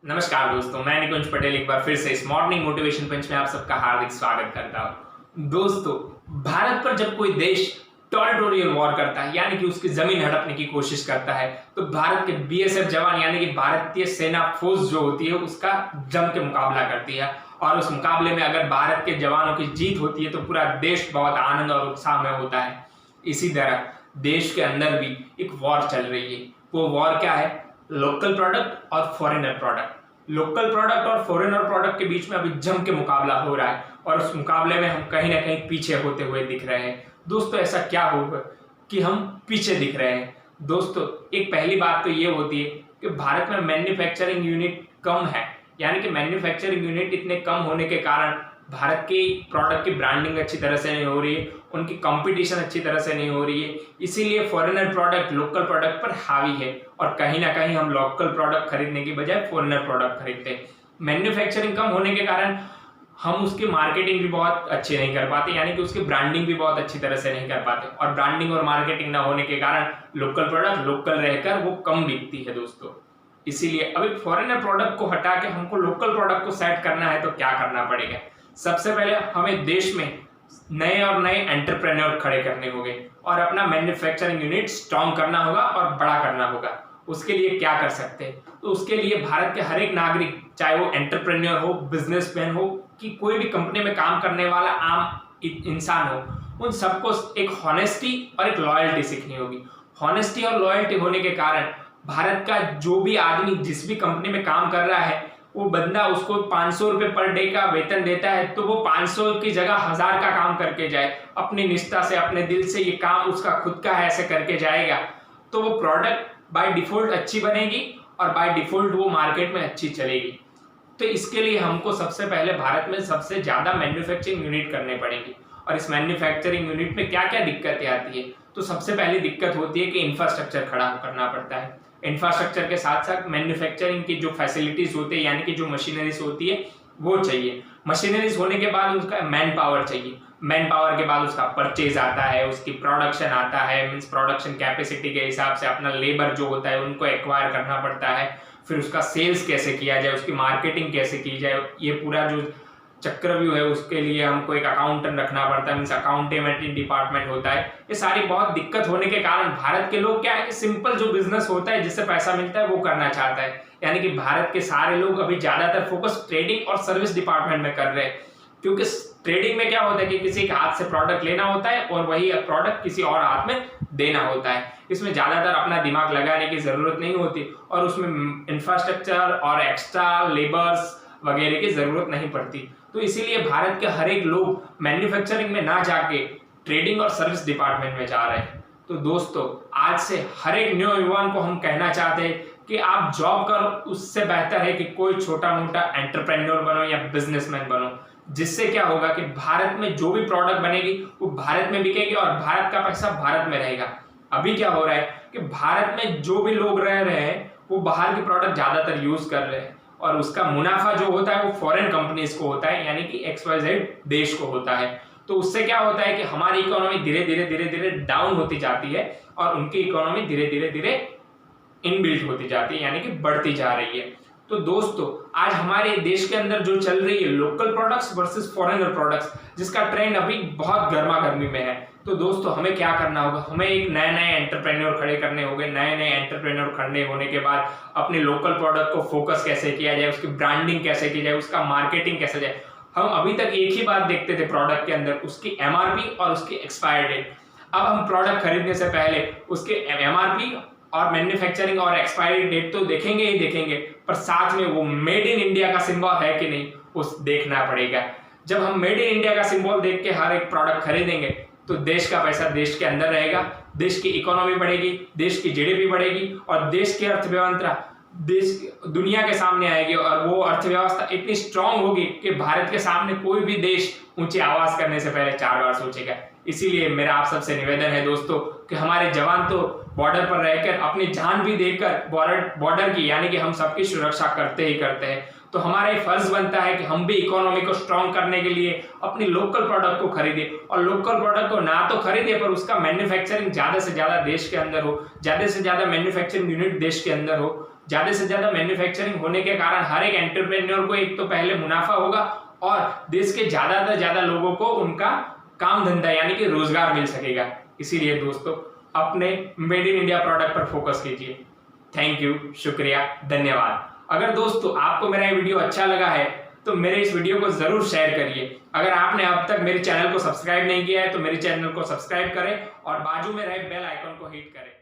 नमस्कार दोस्तों, मैं निकुंज पटेल एक बार फिर से इस मॉर्निंग मोटिवेशन पंच में आप सबका हार्दिक स्वागत करता हूं। दोस्तों, भारत पर जब कोई देश टेरिटोरियल वॉर करता है यानी कि उसकी जमीन हड़पने की कोशिश करता है तो भारत के बीएसएफ जवान यानी कि भारतीय सेना फोर्स जो होती है उसका जम के मुकाबला करती है। और उस मुकाबले में अगर भारत के जवानों की जीत होती है तो पूरा देश बहुत आनंद और उत्साह में होता है। इसी तरह देश के अंदर भी एक वॉर चल रही है। वो वॉर क्या है? लोकल प्रोडक्ट और फॉरेनर प्रोडक्ट। लोकल प्रोडक्ट और फॉरेनर प्रोडक्ट के बीच में अभी जम के मुकाबला हो रहा है और उस मुकाबले में हम कहीं ना कहीं पीछे होते हुए दिख रहे हैं। दोस्तों, ऐसा क्या होगा कि हम पीछे दिख रहे हैं? दोस्तों, एक पहली बात तो ये होती है कि भारत में मैन्युफैक्चरिंग यूनिट कम है, यानी कि मैन्युफैक्चरिंग यूनिट इतने कम होने के कारण भारत के प्रोडक्ट की ब्रांडिंग अच्छी तरह से नहीं हो रही है, उनकी कंपटीशन अच्छी तरह से नहीं हो रही है। इसीलिए फॉरेनर प्रोडक्ट लोकल प्रोडक्ट पर हावी है और कहीं ना कहीं हम लोकल प्रोडक्ट खरीदने की बजाय फॉरेनर प्रोडक्ट खरीदते हैं। मैन्युफैक्चरिंग कम होने के कारण हम उसकी मार्केटिंग भी बहुत अच्छी नहीं कर पाते, यानी कि उसकी ब्रांडिंग भी बहुत अच्छी तरह से नहीं कर पाते और ब्रांडिंग और मार्केटिंग ना होने के कारण लोकल प्रोडक्ट लोकल रहकर वो कम बिकती है। दोस्तों, इसीलिए अभी फॉरेनर प्रोडक्ट को हटा के हमको लोकल प्रोडक्ट को सेट करना है तो क्या करना पड़ेगा? सबसे पहले हमें देश में नए और नए एंटरप्रेन्योर खड़े करने होंगे और अपना मैन्युफैक्चरिंग यूनिट स्ट्रॉन्ग करना होगा और बड़ा करना होगा। उसके लिए क्या कर सकते हैं? तो उसके लिए भारत के हर एक नागरिक, चाहे वो एंटरप्रेन्योर हो, बिजनेसमैन हो कि कोई भी कंपनी में काम करने वाला आम इंसान हो, उन सबको एक हॉनेस्टी और एक लॉयल्टी सीखनी होगी। हॉनेस्टी और लॉयल्टी होने के कारण भारत का जो भी आदमी जिस भी कंपनी में काम कर रहा है, वो बंदा उसको 500 रुपये पर डे का वेतन देता है तो वो 500 की जगह 1000 का काम करके जाए, अपनी निष्ठा से, अपने दिल से ये काम उसका खुद का है ऐसे करके जाएगा तो वो प्रोडक्ट बाय डिफॉल्ट अच्छी बनेगी और बाय डिफॉल्ट वो मार्केट में अच्छी चलेगी। तो इसके लिए हमको सबसे पहले भारत में सबसे ज्यादा मैन्युफैक्चरिंग यूनिट करने पड़ेंगे। और इस मैन्युफैक्चरिंग यूनिट में क्या क्या दिक्कतें आती है? तो सबसे पहली दिक्कत होती है कि इंफ्रास्ट्रक्चर खड़ा करना पड़ता है। इंफ्रास्ट्रक्चर के साथ साथ मैन्युफैक्चरिंग की जो फैसिलिटीज होती है यानी कि जो मशीनरीज होती है वो चाहिए। मशीनरीज होने के बाद उसका मैन पावर चाहिए। मैन पावर के बाद उसका परचेज आता है, उसकी प्रोडक्शन आता है, मीन्स प्रोडक्शन कैपेसिटी के हिसाब से अपना लेबर जो होता है उनको एक्वायर करना पड़ता है। फिर उसका सेल्स कैसे किया जाए, उसकी मार्केटिंग कैसे की जाए, ये पूरा जो चक्रव्यूह है उसके लिए हमको एक अकाउंटेंट रखना पड़ता है, मीन्स अकाउंटेंट डिपार्टमेंट होता है। ये सारी बहुत दिक्कत होने के कारण भारत के लोग क्या है कि सिंपल जो बिजनेस होता है जिससे पैसा मिलता है वो करना चाहता है, यानी कि भारत के सारे लोग अभी ज्यादातर फोकस ट्रेडिंग और सर्विस डिपार्टमेंट में कर रहे हैं। क्योंकि ट्रेडिंग में क्या होता है कि किसी के हाथ से प्रोडक्ट लेना होता है और वही प्रोडक्ट किसी और हाथ में देना होता है। इसमें ज्यादातर अपना दिमाग लगाने की जरूरत नहीं होती और उसमें इंफ्रास्ट्रक्चर और एक्स्ट्रा लेबर्स वगैरह की जरूरत नहीं पड़ती। तो इसीलिए भारत के हर एक लोग मैन्युफैक्चरिंग में ना जाके ट्रेडिंग और सर्विस डिपार्टमेंट में जा रहे हैं। तो दोस्तों, आज से हर एक नौजवान को हम कहना चाहते हैं कि आप जॉब करो, उससे बेहतर है कि कोई छोटा मोटा एंटरप्रेन्योर बनो या बिजनेसमैन बनो। जिससे क्या होगा कि भारत में जो भी प्रोडक्ट बनेगी वो भारत में बिकेगी और भारत का पैसा भारत में रहेगा। अभी क्या हो रहा है कि भारत में जो भी लोग रह रहे हैं वो बाहर के प्रोडक्ट ज्यादातर यूज कर रहे हैं और उसका मुनाफा जो होता है वो फॉरेन कंपनीज को होता है, यानी कि XYZ देश को होता है। तो उससे क्या होता है कि हमारी इकोनॉमी धीरे धीरे डाउन होती जाती है और उनकी इकोनॉमी धीरे धीरे इनबिल्ट होती जाती है, यानी कि बढ़ती जा रही है। तो दोस्तों, आज हमारे देश के अंदर जो चल रही है local products versus foreigner products, जिसका ट्रेंड अभी बहुत गर्मा गर्मी में है। तो दोस्तों, हमें क्या करना होगा? हमें एक नए नए एंटरप्रेन्योर खड़े करने होंगे। नए नए एंटरप्रेन्योर खड़े होने के बाद अपने लोकल प्रोडक्ट को फोकस कैसे किया जाए, उसकी ब्रांडिंग कैसे की जाए, उसका मार्केटिंग कैसे जाए। हम अभी तक एक ही बात देखते थे प्रोडक्ट के अंदर, उसकी MRP और उसकी एक्सपायर डेट। अब हम प्रोडक्ट खरीदने से पहले उसके MRP और मैन्युफैक्चरिंग और एक्सपायरी डेट तो देखेंगे ही देखेंगे, पर साथ में वो मेड इन इंडिया का सिंबल है कि नहीं उस देखना पड़ेगा। जब हम मेड इन इंडिया का सिंबल देख के हर एक प्रोडक्ट खरीदेंगे तो देश का पैसा देश के अंदर रहेगा, देश की इकोनॉमी बढ़ेगी, देश की GDP बढ़ेगी और देश की अर्थव्यवस्था देश दुनिया के सामने आएगी और वो अर्थव्यवस्था इतनी स्ट्रांग होगी कि भारत के सामने कोई भी देश ऊंची आवाज करने से पहले 4 बार सोचेगा। इसीलिए मेरा आप सबसे निवेदन है दोस्तों कि हमारे जवान तो बॉर्डर पर रहकर अपनी जान भी देकर बॉर्डर की, यानी कि हम सबकी सुरक्षा करते ही करते हैं। तो हमारा ये फर्ज बनता है कि हम भी इकोनॉमी को स्ट्रॉन्ग करने के लिए अपनी लोकल प्रोडक्ट को खरीदें और लोकल प्रोडक्ट को ना तो खरीदे पर उसका मैन्युफैक्चरिंग ज्यादा से ज्यादा देश के अंदर हो, ज्यादा से ज्यादा मैन्युफैक्चरिंग यूनिट देश के अंदर हो, ज्यादा से ज्यादा मैन्युफैक्चरिंग होने के कारण हर एक एंटरप्रेन्योर को एक तो पहले मुनाफा होगा और देश के ज्यादा से ज्यादा लोगों को उनका काम धंधा यानी कि रोजगार मिल सकेगा। इसीलिए दोस्तों अपने मेड इन इंडिया प्रोडक्ट पर फोकस कीजिए। थैंक यू, शुक्रिया, धन्यवाद। अगर दोस्तों आपको मेरा ये वीडियो अच्छा लगा है तो मेरे इस वीडियो को जरूर शेयर करिए। अगर आपने अब तक मेरे चैनल को सब्सक्राइब नहीं किया है तो मेरे चैनल को सब्सक्राइब करें और बाजू में रहे बेल आइकन को हिट करें।